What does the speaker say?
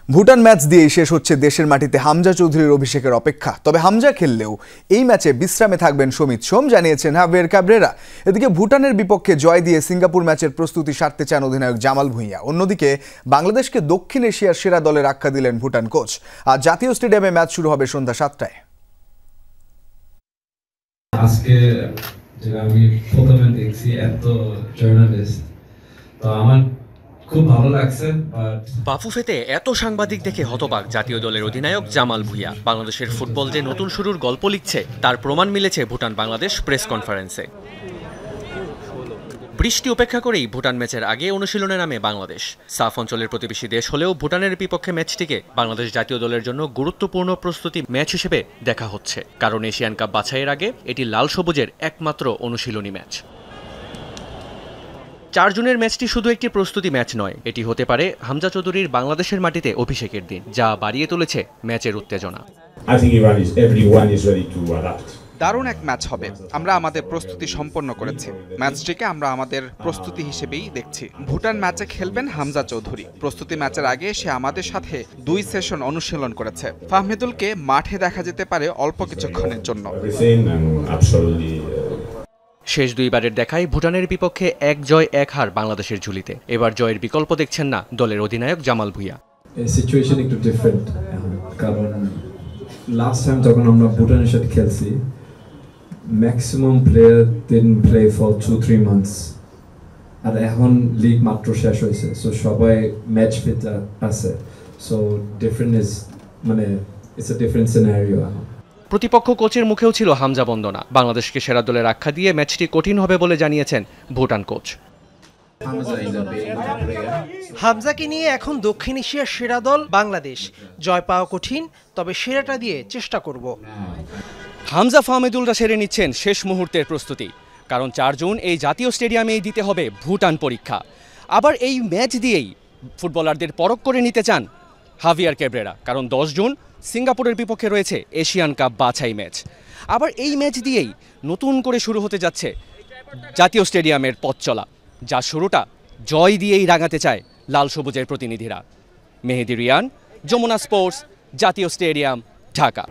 Bhutan match দিয়েই শেষ হচ্ছে দেশের মাটিতে হামজা চৌধুরীর অভিষেকের অপেক্ষা। তবে হামজা খেললেও এই ম্যাচে বিশ্রামে থাকবেন সমিত সোম, জানিয়েছেন হাভিয়ের ক্যাব্রেরা। এদিকে ভুটানের বিপক্ষে জয় দিয়ে সিঙ্গাপুর ম্যাচের প্রস্তুতি সারতে চান অধিনায়ক জামাল ভুঁইয়া। অন্যদিকে বাংলাদেশকে দক্ষিণ এশিয়ার সেরা দলের আখ্যা দিলেন ভুটান কোচ। আর জাতীয় স্টেডিয়ামে ম্যাচ শুরু হবে সন্ধ্যা 7টায়। আজকে যেটা আমি প্রথমে দেখছি এত জার্নালিস্ট, তো আমার খুব ভালো লাগছে। বাফুফেতে এত সাংবাদিক দেখে হতবাক জাতীয় দলের অধিনায়ক জামাল ভুঁইয়া। বাংলাদেশের ফুটবল যে নতুন শুরুর গল্প লিখছে তার প্রমাণ মিলেছে ভুটান বাংলাদেশ প্রেস কনফারেন্সে। বৃষ্টি উপেক্ষা করেই ভুটান ম্যাচের আগে অনুশীলনে নামে বাংলাদেশ। সাফ অঞ্চলের প্রতিবেশী দেশ হলেও ভুটানের বিপক্ষে ম্যাচটিকে বাংলাদেশ জাতীয় দলের জন্য গুরুত্বপূর্ণ প্রস্তুতি ম্যাচ হিসেবে দেখা হচ্ছে, কারণ এশিয়ান কাপ বাছাইয়ের আগে এটি লাল সবুজের একমাত্র অনুশীলনী ম্যাচ। 4 জুনের ম্যাচটি শুধু একটি প্রস্তুতি ম্যাচ নয়, এটি হতে পারে হামজা চৌধুরীর বাংলাদেশের মাটিতে অভিষেকের দিন, যা বাড়িয়ে তুলেছে ম্যাচের উত্তেজনা। দারুণ এক ম্যাচ হবে। আমরা আমাদের প্রস্তুতি সম্পন্ন করেছি। ম্যাচটিকে আমরা আমাদের প্রস্তুতি হিসেবেই দেখছি। ভুটান ম্যাচে খেলবেন হামজা চৌধুরী। প্রস্তুতি ম্যাচের আগে সে আমাদের সাথে 2 সেশন অনুশীলন করেছে। ফাহমিদুলকে মাঠে দেখা যেতে পারে অল্প কিছুক্ষণের জন্য। শেষ 2 বারের দেখায় ভুটানের বিপক্ষে 1 জয় 1 হার বাংলাদেশের ঝুলিতে। এবার জয়ের বিকল্প দেখছেন না দলের অধিনায়ক জামাল ভুঁইয়া। সিচুয়েশন একটু ডিফারেন্ট, কারণ লাস্ট টাইম যখন আমরা ভুটানের সাথে খেলছি, maximum player didn't play for 2-3 months, আর এখন লিগ মাত্র শেষ হয়েছে, সো সবাই ম্যাচ ফিট আছে। So different is it's a different scenario. প্রতিপক্ষ কোচের মুখেও ছিল হামজা বন্দনা। বাংলাদেশকে সেরা দলের আখ্যা দিয়ে ম্যাচটি কঠিন হবে বলে জানিয়েছেন ভুটান কোচ। হামজাকে নিয়ে এখন দক্ষিণ এশিয়ার সেরা দল বাংলাদেশ। জয় পাওয়া কঠিন, তবে সেরাটা দিয়ে চেষ্টা করব। হামজা ফাহমিদুলরা সেরে নিচ্ছেন শেষ মুহূর্তের প্রস্তুতি, কারণ 4 জুন এই জাতীয় স্টেডিয়ামেই দিতে হবে ভুটান পরীক্ষা। আবার এই ম্যাচ দিয়েই ফুটবলারদের পরখ করে নিতে চান হাভিয়ার ক্যাব্রেরা, কারণ 10 জুন সিঙ্গাপুরের বিপক্ষে রয়েছে এশিয়ান কাপ বাছাই ম্যাচ। আবার এই ম্যাচ দিয়েই নতুন করে শুরু হতে যাচ্ছে জাতীয় স্টেডিয়ামের পথ চলা, যা শুরুটা জয় দিয়েই রাঙাতে চায় লাল সবুজের প্রতিনিধিরা। মেহেদি রিয়ান, যমুনা স্পোর্টস, জাতীয় স্টেডিয়াম, ঢাকা।